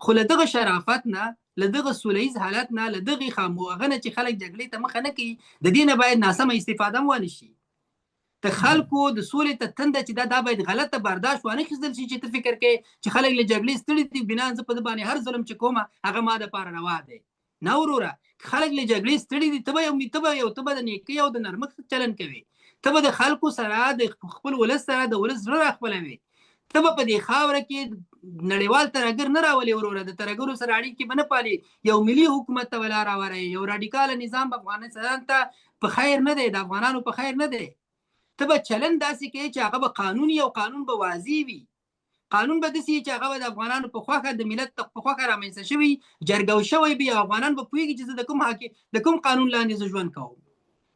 خو له دغه شرافت نه، له دغه سولیز حالت نه، له دغه خاموغه نه چې خلک جګړې ته مخه نه کوي، د دې نه باید ناسمه استفاده هم ونه شي. د خلکو د سولې ته تنده چې دا باید غلطه برداشت وانه خیستل شي چې ته فکر کوې چې خلک له جګړې ستړي دي، بنا زه په ده باندې هر ظلم چې کومه هغه ما دپاره روا دی. نه وروره، خلک له جګړې ستړي دي، ته به د نیکۍ او د نرمښت چلن کوې، ته به د خلکو سره د خپل ولس سره د ولس زړه راخپلوې، ته به په دې خاوره کې نړیوال ترهګر نه راولې وروره، د ترهګرو سره اړیکې به نه پالې، یو ملي حکومت ته به لاره ووایې، یو راډیکاله نظام به افغانستان ته په خیر نه دی، د افغانانو په خیر نه دی. ته به چلن داسې کوې چې هغه به قانوني او قانون به واضح وي، قانون به داسې چې هغه به د افغانانو په خوښه د ملت په خوښه رامنځته شوي جرګه شوی وي، او افغانان به پوهېږي چې زه د کوم قانون لاندې زه ژوند کوم.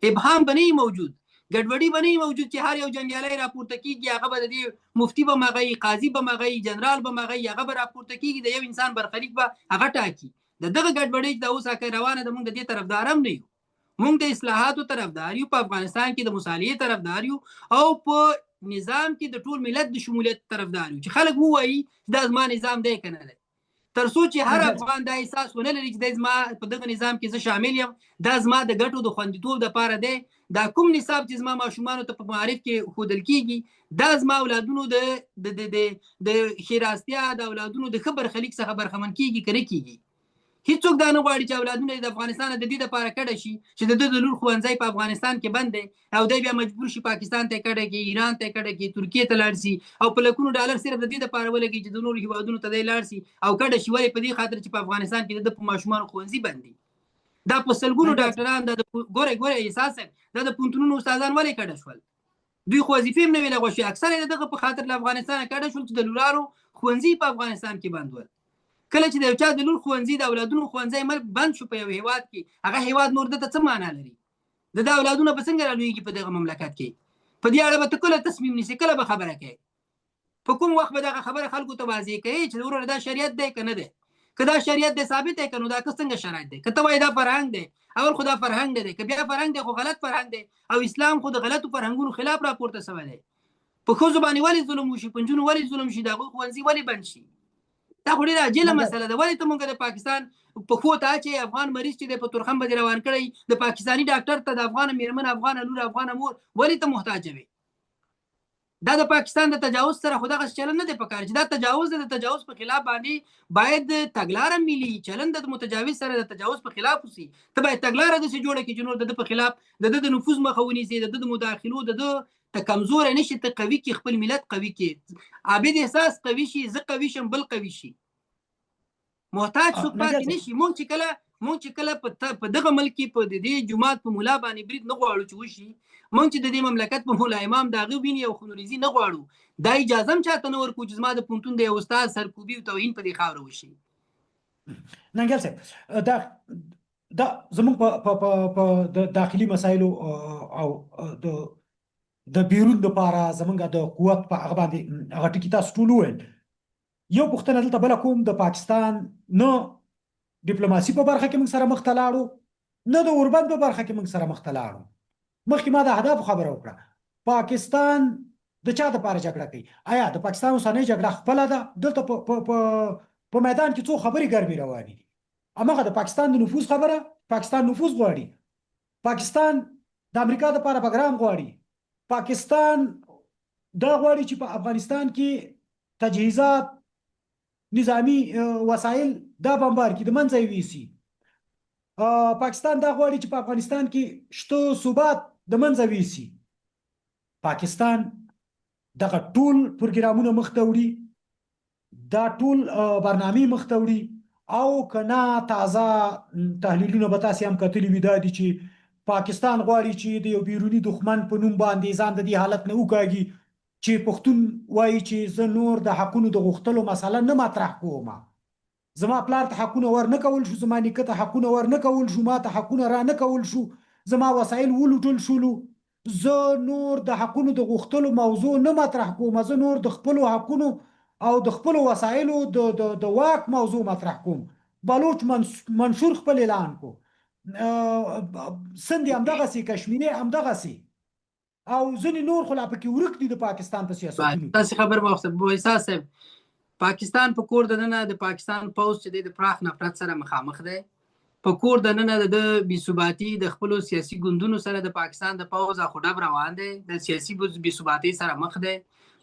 ابهام به نه موجود، ګډوډي به نه موجود چې هر یو جنګیالی راپورته کېږي، هغه به د دې مفتي به مغی، قاضي به مغی، جنرال به مغی، هغه به راپورته کېږي، د یو انسان برخلیک به هغه ټاکي. د دغه ګډوډۍ چې د اوس روانه ده، موږ د دې طرفدار هم نه یو. موږ د اصلاحاتو طرفدار یو، په افغانستان کې د مصالحې طرفدار یو، او په نظام کې د ټول ملت د شمولیت طرفدار یو، چې خلک ووایي دا زما نظام دی که نه دی. تر څو چې هر افغان دا احساس ونه لري چې دی زما په دغه نظام کې زه شامل یم، دا زما د ګټو د خوندیتوب دپاره دی، دا کوم نصاب چې زما ماشومانو ته په معارف کې ښودل کېږي، دا زما اولادونو د ښې راستیا، د اولادونو د ښه برخلیک څخه برخمن کېږي که نه کېږي. هیڅوک دا نه غواړي چې اولادونه د افغانستان د دې دپاره کډه شي چې د ده د لور ښوونځی په افغانستان کې بند دی، او دی بیا مجبور شي پاکستان ته کډه کړي، ایران ته کډه کړي، ترکیې ته لاړ شي، او په لکونو ډالر صرف د دې دپاره ولګي چې د نورو هېوادونو ته دی لاړ شي او کډه شي. ولې؟ په دې خاطر چې په افغانستان کې د ده په ماشومانو ښوونځي بند دي. دا په سلګونو ډاکټران، دا ګوره احساس دا د پوهنتونونو استادان ولې کډه شول؟ دوی خو وظیفې هم نه وې لغوه شوې، اکثره یې د دغه په خاطر له افغانستانه کډه شول چې د لورانو ښوونځي په افغانستان کې بند ول. کله چې د یو چا د لور ښوونځي، د اولادونو ښوونځی بند شو په یو هیواد کې، هغه هیواد نور دته څه معنا لري؟ د ده اولادونه به څنګه رالویږي په دغه مملکت کې؟ په دې اړه به ته کله تصمیم نیسې، کله به خبره کوې؟ په کوم وخت به دغه خبره خلکو ته واضح کوې چې وروره دا شریعت دی که نه دی؟ که دا شریعت دی ثابت دی که نو دا که څنګه شرایط دی؟ که ته وایې دا فرهنګ دی، اول خو دا فرهنګ نه دی، که بیا فرهنګ دی خو غلط فرهنګ دی، او اسلام خو د غلطو فرهنګونو خلاف راپورته شوی دی. په ښځو باندې ولې ظلم وشي، په نجونو ولې ظلم شي، د هغوی ښوونځي ولې بند شي؟ دا خو ډېره عاجله مسله ده. ولې ته موږ د پاکستان پښو ته اچوې؟ افغان مریض چې دی په تورخم به دې روان کړی، د پاکستاني ډاکټر ته د افغانه مېرمن، افغانه لور، افغانه مور ولې ته محتاجوې؟ دا د پاکستان د تجاوز سره خو دغه چلن نه دی پکار چې دا تجاوز دی. د تجاوز په خلاف باندې باید تګلاره ملي چلن د متجاوز سره د تجاوز په خلاف وسي. ته باید تګلاره داسې جوړه کړې چې نور د ده په خلاف د ده د نفوذ مخه ونیسي، د ده د مداخلو، د ده ته کمزوری نه شي، ته قوي کړي، خپل ملت قوي کړي، عابد احساس قوي شي، زه قوي شم بل قوي شي، محتاج څوک پاتې نه شي. موږ چې کله په دغه ملک کې په دې جومات په ملا باندې برید نه غواړو چې وشي، موږ چې د دې مملکت په مولا امام د هغه وینې او خونریزي نه غواړو، دا اجازه هم چاته نه ورکوو چې زما د پوهنتون د یو استاد سرکوبي او توهین په دې خاوره وشي. ننګیال صاحب، دا زموږ په داخلي مسایلو او د بیرون دپاره زموږ د قوت په هغه باندې هغه ټکي تاسو ټول وویل. یو پوښتنه دلته بله کوم، د پاکستان نه ډیپلوماسي په برخه کې موږ سره مخ ته لاړو، نه د اوربند په برخه کې موږ سره مخ ته لاړو. مخکې ما د اهدافو خبره وکړه. پاکستان د چا دپاره جګړه کوي؟ آیا د پاکستان اوسنۍ جګړه خپله ده؟ دلته په میدان کې څو خبرې ګرمې روانې دي. هماغه د پاکستان د نفوذ خبره، پاکستان نفوذ غواړي، پاکستان د امریکا دپاره پروګرام غواړي، پاکستان دا غواړي چې په افغانستان کې تجهیزات، نظامی وسایل دا بمبار کړي، د منځه یې ویسي. پاکستان دا غواړي چې په افغانستان کې شته ثبات د منځه ویسي. پاکستان دغه ټول پروګرامونه مخ ته وړي، دا ټول برنامې مخ ته وړي، او که نه تازه تحلیلونه به تاسې هم کتلي وي دا دي چې پاکستان غواړي چې د یو بیروني دښمن په نوم باندې ځان د دې حالت نه وکاږي چې پښتون وایي چې زه نور د حقونو د غوښتلو مسله نه مطرح کوم، زما پلار ته حقونه ور نه کول شو، زما نیکه ته حقونه ور نه کول شو، ما ته حقونه را نه کول شو، زما وسایل ولوټل شولو، زه نور د حقونو د غوښتلو موضوع نه مطرح کوم، زه نور د خپلو حقونو او د خپلو وسایلو د واک موضوع مطرح کوم. بلوچ منشور خپل اعلان کو، سند همدغسې، کشمیری همدغسې، او ځینې نور خو لا پکې ورک دي د پاکستان په سیاستونو. تاسې خبر واخیسته بویسا صاحب، پاکستان په کور دننه د پاکستان پوځ چې د پراخ نفرت سره مخامخ دی. په کور دننه د بې ثباتي د خپلو سیاسي ګوندونو سره د پاکستان د پوځ اخوډب روان دی، د سیاسي بې ثباتۍ سره مخ دی.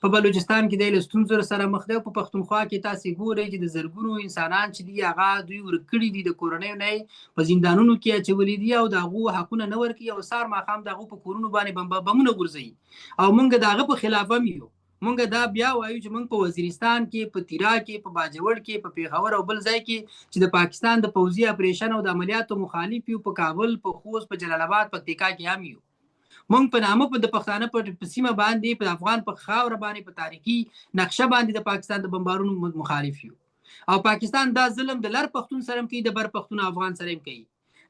په بلوچستان کې د له ستونزو سره مخ دی. په پښتونخوا کې تاسې ګورئ چې د زرګونو انسانان چې دي هغه دوی ورک کړي دي، د کورنیو نه په زندانونو کې اچولي دي او د هغو حقونه نه ورکوي او سهار ماښام د هغو په کورونو باندې بمونه غورځوي. او موږ د هغه په خلاف هم یو. مونږ دا بیا وایو چې مونږ په وزیرستان کې، په تیرا کې، په باجوړ کې، په پیښور او بل ځای کې چې د پاکستان د پوځي اپریشن او د عملیاتو مخالف یو، په کابل، په خوست، په جلال آباد، پکتیکا کې هم یو. مونږ په نامه د پښتانه په سیمه باندې، په افغان په خاوره باندې، په تاریخي نقشه باندې د پاکستان د بمبارونو مخالف یو. او پاکستان دا ظلم د لر پښتون سره کوي، د بر پښتون افغان سره کوي،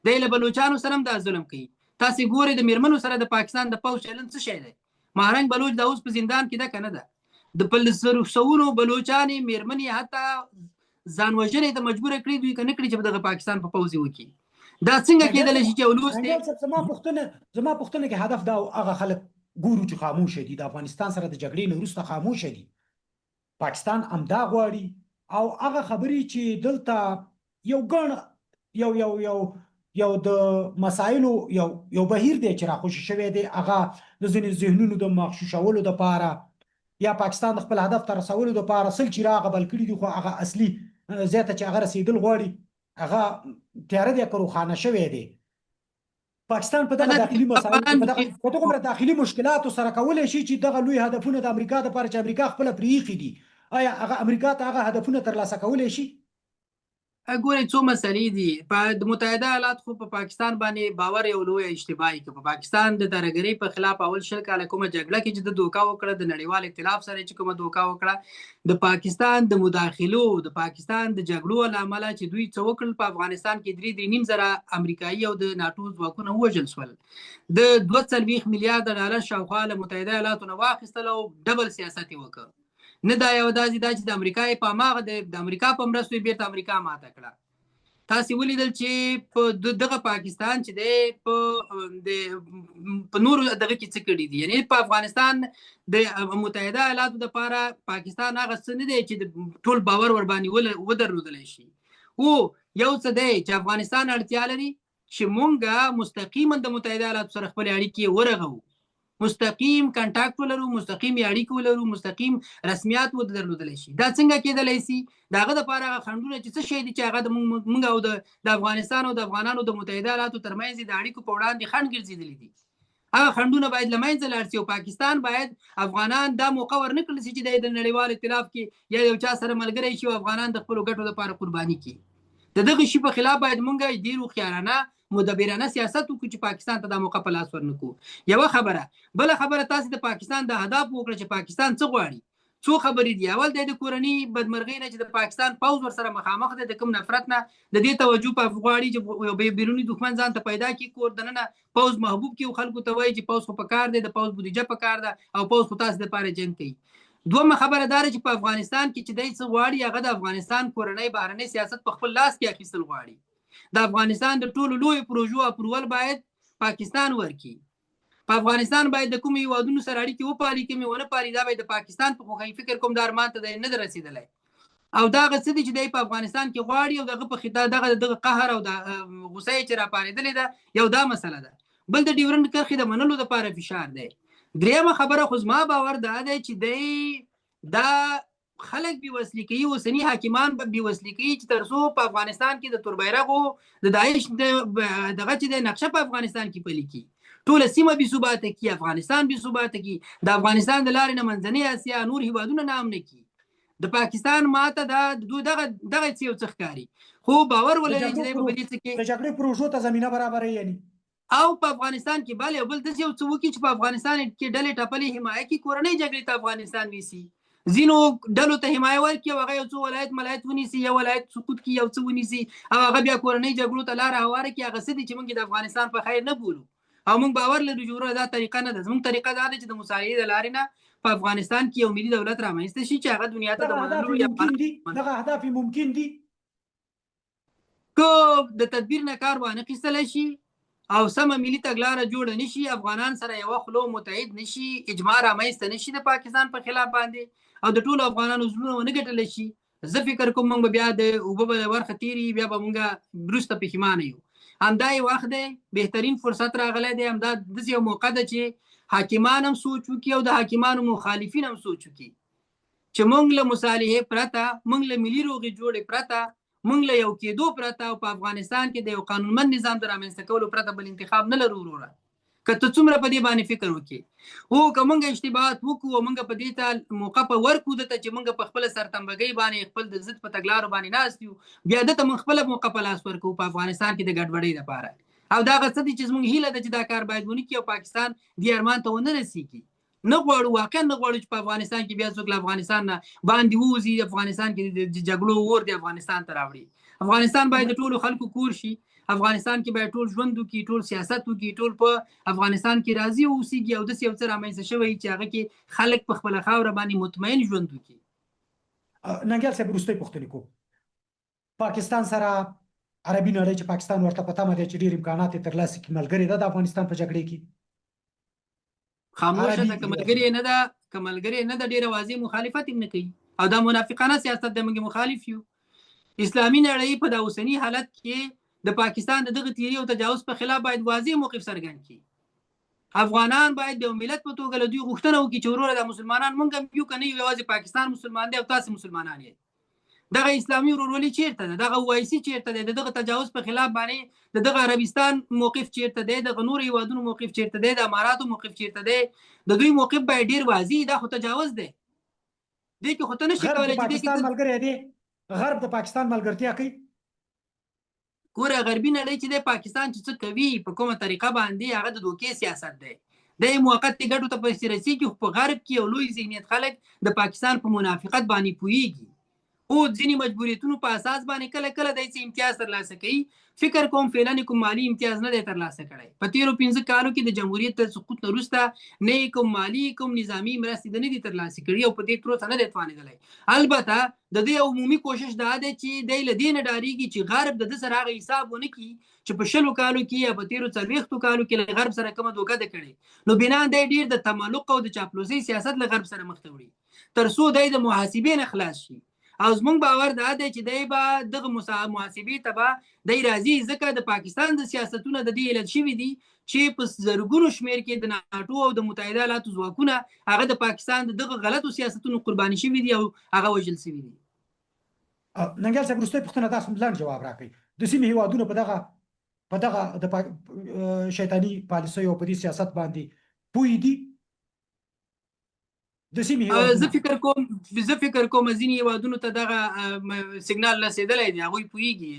د له بلوچستان سره دا ظلم کوي. تاسې ګورئ د میرمنو سره د پاکستان د پوځ چلند څه شی دی. مهرنګ بلوچ دا اوس په زندان کې ده کنه ده. د پلسرسونو بلوچانې میرمنې حتی ځان وژنې ته مجبور کړي دوی کنه کړي چې دغه پاکستان په پوځ وکړي. دا څنګه کېدلی شي چې ولوس زما پوښتنه کې هدف دا هغه خلک ګورو چې خاموش دي، د افغانستان سره د جګړې نه وروسته خاموش دي. پاکستان همدا غواړي او هغه خبرې چې دلته یو ګڼ یو یو یو یو د مسایلو یو بهیر دی چې راخوشي شوی دی، هغه د ځینې ذهنونو د مغشوشولو دپاره یا پاکستان د خپل هدف ته رسولو دپاره سل چې راغه بل کړي دي، خو هغه اصلي ځای ته چې هغه رسېدل غواړي هغه تیاره دی که روښانه شوی دی. پاکستان په دغه داخلي مسایلو په دغومره داخلي مشکلاتو سره کولی شي چې دغه لوی هدفونه د امریکا دپاره چې امریکا خپله پرې ایښي دي، آیا هغه امریکا ته هغه هدفونه ترلاسه کولی شي؟ ګورئ څو مسلې دي. د متحده ایالات خو په پاکستان باندې باور یو لوی اشتباهي که په پاکستان د ترهګرۍ په خلاف اول 10 کاله کومه جګړه کې چې د دوکه وکړه، د نړیوال ائتلاف سره چې کومه دوکه وکړه، د پاکستان د مداخلو، د پاکستان د جګړو له امله چې دوی څه وکړل، په افغانستان کې 3.5 زره امریکایي او د ناټو ځواکونه ووژل شول. د 240 میلیارډ ډالر شاوخوا له متحده ایالاتو نه واخیستل او ډبل سیاست یې وکړ. نه دا یو دا چې د امریکا په هماغه د امریکا په مرستو یې بیرته امریکا ماته کړه. تاسې ولیدل چې په دغه پاکستان چې دی په نورو دغه کې څه کړي دي. یعنی په افغانستان د متحده ایالاتو دپاره پاکستان هغه څه نه دی چې ټول باور ور باندې ودرلودلی شي. او یو څه دی چې افغانستان اړتیا لري چې مونږ مستقیما د متحده ایالاتو سره خپلې اړیکې ورغوو، مستقیم کانټاکټ ولرو، مستقیم اړیکې ولرو، مستقیم رسمیات ودرلودلی شي. دا څنګه کېدلی شي؟ د هغه دپاره هغه خنډونه چې څه شی دي چې هغه د موږ او د افغانستان او د افغانانو د متحده ایالاتو ترمنځ د اړیکو په وړاندې خنډ ګرځېدلي دي، هغه خنډونه باید له منځه لاړ شي. او پاکستان باید افغانان دا موقع ورنه کړل شي چې د نړیوال ائتلاف کې یا یو چا سره ملګری شي او افغانان د خپلو ګټو دپاره قرباني کړي. د دغه شي په خلاف باید موږ ډېر هوښیارانه مدبرانه سیاست وکړو چې پاکستان ته دا موقع په لاس ورنکړو. یوه خبره. بله خبره، تاسې د پاکستان د اهداف وکړه چې پاکستان څه غواړي. څو خبرې دي. اول د کورنۍ بدمرغۍ نه چې د پاکستان پوځ ورسره مخامخ دی، د کوم نفرت نه د دې توجه په غواړي چې یو بیروني دښمن ځان ته پیدا کړي، کور دننه پوځ محبوب کړي او خلکو ته وایي چې پوځ خو پکار دی، د پوځ بودیجه پکار ده او پوځ خو تاسې دپاره جنګ کوي. دومره خبره دا چې په افغانستان کې چې دی څه غواړي، هغه د افغانستان کورنۍ بهرنۍ سیاست په خپل لاس کې اخیستل غواړي. د افغانستان د ټولو لویو پروژو اپروول باید پاکستان ورکړي. په افغانستان باید د کومو هیوادونو سره اړیکې وپالي، کومې ونه پالي، دا باید د پاکستان په خوښۍ فکر کوم د ارمان ته دی نه دی رسېدلی. او دا هغه څه دي چې دی په افغانستان کې غواړي او دغه په دغه قهر او د غوسه چې راپارېدلې ده، یو دا مسله ده. بل د ډیورنډ کرښې د منلو دپاره فشار دی. درېیمه خبره، خو زما باور دا دی چې دی دا خلک بېوسلې کوي، اوسني حاکمان بېوسلې کوي چې تر څو په افغانستان کې د توربیرغو د داعش دغه چې دی نقشه په افغانستان کې پلي کړي، ټوله سیمه بې ثباته کړي، افغانستان بې ثباته کړي، د افغانستان د لارې نه منځنۍ اسیا نور هیوادونه نامنه کړي. د پاکستان ماته دغه څه یو څه ښکاري. خو باور ولرئ چې دی په دې څه کې د جګړې پروژو ته زمینه برابروي. یعنی او په افغانستان کې بل یو بل داسې یو څه وکړي چې په افغانستان کې ډلې ټپلې حمایه کړي، کورنۍ جګړې ته افغانستان نیسي، ځینو ډلو ته حمایه ورکړي او هغه یو څو ولایت ملایت ونیسي، یو ولایت سقوط کړي، یو څه ونیسي او هغه بیا کورنۍ جګړو ته لاره هواره کړي. هغه څه دي چې موږ د افغانستان په خیر نه بولو او موږ باور لرو چې دا طریقه نه ده. زموږ طریقه دا ده چې د مصالحې د لارې نه په افغانستان کې یو ملي دولت رامنځته شي چې هغه دنیا ته د منلو دغه اهداف ممکن دي که د تدبیر نه کار وانخیستلی شي. او سمه ملي تګلاره جوړه نشي، افغانان سره یو خلو متحد نشي، اجماع رامنځته نشي د پاکستان په خلاف باندې، او د ټولو افغانانو زړونه ونه ګټلی شي، زه فکر کوم موږ بیا د اوبه به ورخه تیري، بیا به موږ وروسته پښیمانه یو. همدا یو وخت دی، بهترین فرصت راغلی دی، همدا داسې یو موقع ده چې حاکمان هم سوچ وکړي او د حاکمانو مخالفین هم سوچ وکړي چې موږ له مصالحې پرته، موږ له ملي روغې جوړې پرته، موږ له یو کېدو پرته او په افغانستان کې د یو قانونمند نظام د رامنځته کولو پرته بل انتخاب نه لرو وروره. که ته څومره په دې باندې فکر وکړې، او که موږ اشتباهات وکړو او موږ په دې ته موقع په ورکړو دته چې موږ په خپله سرتنبګۍ باندې خپل د ضد په تګلارو باندې ناست یو، بیا دته موږ خپله موقع په لاس ورکوو په افغانستان کې د ګډوډۍ لپاره. او دا هغه څه دي چې زموږ هیله ده چې دا کار باید ونه کړي او پاکستان دې ارمان ته ونه رسېږي. نه غواړو، واقعا نه غواړو چې په افغانستان کې بیا څوک له افغانستان نه باندې ووځي، افغانستان کې د جګړو اور د افغانستان ته راوړي. افغانستان باید د ټولو خلکو کور شي، افغانستان کې باید ټول ژوند وکړي، ټول سیاست وکړي، ټول په افغانستان کې راضي اوسېږي او داسې یو څه رامنځته شوی چې هغه کې خلک په خپله خاوره باندې مطمئن ژوند وکړي. ننګیال صاحب وروستۍ پوښتنې کوم. پاکستان سره عربي نړۍ چې پاکستان ورته په تمه دی چې ډېر امکانات یې ترلاسه کړي، ملګرې ده د افغانستان په جګړې کې؟ خاموشه ده، که ملګرې نه ده، که ملګرې نه ده، ډېره واضح مخالفت هم نه کوي، او دا منافقانه سیاست دی، موږ مخالف یو. اسلامي نړۍ په دا اوسني حالت کې د پاکستان د دغه تیري او تجاوز په خلاف باید واضح موقف څرګند کړي. افغانان باید د ملت په توګه له دوی غوښتنه وکړي چې وروره د مسلمانان موږ هم یو، که نه یو، یوازې پاکستان مسلمان دی او تاسې مسلمانان یې. دغه اسلامي ورورولي چیرته ده؟ دغه اوایسي چیرته دی؟ دغه تجاوز په خلاف باندې دغه عربستان موقف چیرته دی؟ دغه نور هیوادونو موقف چیرته دی؟ د اماراتو موقف چیرته دی؟ د دوی موقف باید ډیر واضح، دا خو تجاوز دی. دې کې خو ته نشي کولی چې پاکستان ملګری دی، غرب د پاکستان ملګرتیا کوي. ګوره غربي نړۍ چې دی، پاکستان چې څه کوي په کومه طریقه باندې، هغه د دوکې سیاست دی. د موقتې ګټو ته پیسې رسېږي، خو په غرب کې یو لوی ذهنیت خلک د پاکستان په منافقت باندې پوهېږي او ځینې مجبوریتونو په اساس باندې کله کله دای څه امتیاز ترلاسه کوي. فکر کوم فعلا کوم مالی امتیاز نه دی ترلاسه کړی. په تیرو 15 کالو کې د جمهوریت تر سقوط نه وروسته نه کوم مالی کوم نظامی مرستې د نه دي ترلاسه کړي او په دې تروسه نه دی توانېدلی. البته د دې عمومي کوشش دا دی چې دی له دې نه ډارېږي چې غرب د ده سره هغه حساب ونه کړي چې په 20 کالو کې یا په تیرو 40 کالو کې له غرب سره کومه دوکه ده کړې. نو بنا دی ډېر د تملق او د چاپلوسۍ سیاست له غرب سره مخ ته وړي تر څو دی د محاسبې نه خلاص شي. او زمونږ باور دا دی چې دی به دغه محاسبې ته به دی راځي، ځکه د پاکستان د سیاستونه د دې علت شوي دي چې په زرګونو شمېر کې د ناټو او د متحده ایالاتو ځواکونه هغه د پاکستان د دغه غلطو سیاستونو قرباني شوي دي او هغه وژل شوي دي. ننګیال صاحب وروستۍ پوښتنه تاسو لنډ جواب راکړئ. د سیمې هېوادونو په دغه د شیطاني پالیسیو او په دې سیاست باندې پوهې دي؟ زه فکر کوم ځینې هیوادونو ته دغه سیګنال رسېدلی دی، هغوی پوهېږي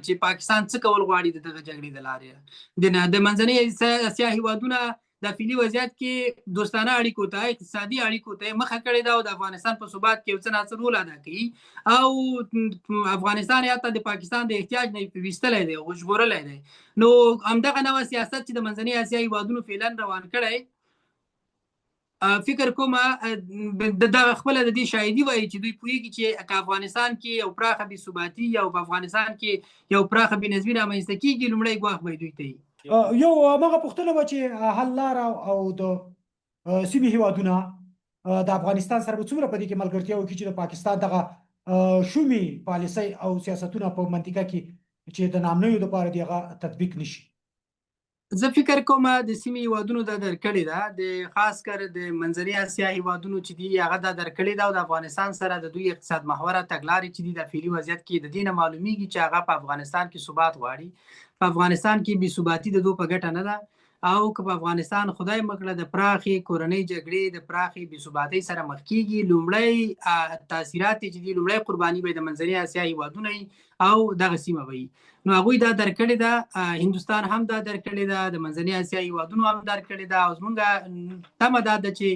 چې پاکستان څه کول غواړي د دغه جګړې د لارې. د منځنۍ اسیا هیوادونه د فعلي وضعیت کې دوستانه اړیکو ته، اقتصادي اړیکو ته مخه کړې ده او د افغانستان په ثبات کې یو څه ناڅه رول ادا کوي او افغانستان یا ته د پاکستان د احتیاج نه ویستلی دی او ژغورلی دی. نو همدغه نوع سیاست چې د منځنۍ اسیا هیوادونو فعلا روان کړی، فکر کوم دغه خپله د دې شاهدي وایي چې دوی پوهېږي چې که افغانستان کې یو پراخه بې ثباتي یا په افغانستان کې یو پراخه بې نظمي رامنځته کېږي، لومړی ګواښ به دوی ته وي. یو همغه پوښتنه وه چې حل لاره او د سیمې هېوادونه د افغانستان سره به څومره په دې کې ملګرتیا وکړي چې د پاکستان دغه شومې پالیسۍ او سیاستونه په منطقه کې چې د نامنیو دپاره دي هغه تطبیق نشي. زه فکر کوم د سیمې هیوادونو دا درکړې ده، د خاص کر د منځنۍ اسیا هیوادونو چې دي هغه دا درکړې ده او د افغانستان سره د دوی اقتصاد محوره تګلارې چې دي د فعلي وضعیت کې د دې نه معلومیږي چې هغه په افغانستان کې ثبات غواړي. په افغانستان کې بې ثباتي د دوی په ګټه نه ده او که په افغانستان خدای مکړه د پراخې کورنۍ جګړې د پراخې بې ثباتۍ سره مخ کېږي، لومړی تاثیرات چې دي، لومړی قرباني به د منځنۍ اسیا هیوادونه او دغه سیمه وي. نو هغوی دا درکړې ده، هندوستان هم دا درکړې ده، د منځنۍ اسیا هیوادونو هم درکړې ده او زمونږ تمه دا ده چې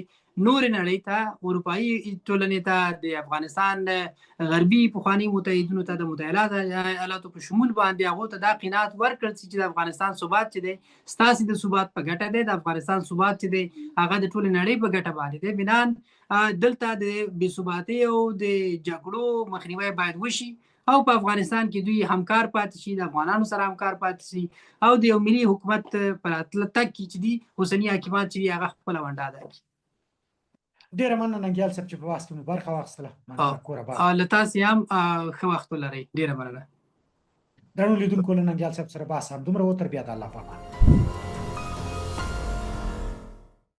نور نړۍ ته اروپایي ټولنې ته د افغانستان غربي پخواني متحدینو ته د متحده ایالاتو په شمول باندې هغه ته دا قناعت ورکړل چې د افغانستان ثبات چې دی ستاسو د ثبات په ګټه دی د افغانستان ثبات چې دی هغه د ټول نړۍ په ګټه باندې دی بنان دلته د بې ثباتۍ او د جګړو مخنیوی باید وشي او په افغانستان کې دوی همکار پاتې شي د افغانانو سره همکار پاتې شي او د یو ملي حکومت په راتګ کې چې دي اوسني حاکمان چې دي هغه خپله ونډه ادا کړي. ډېره مننه ننګیال صاحب چې په بحث کې مو برخه واخیستله. مننه کور آباد. له تاسې هم ښه وخت ولرئ. ډېره مننه. درنو لیدونکو له ننګیال صاحب سره بحث همدومره و. تر بیا د الله په امان.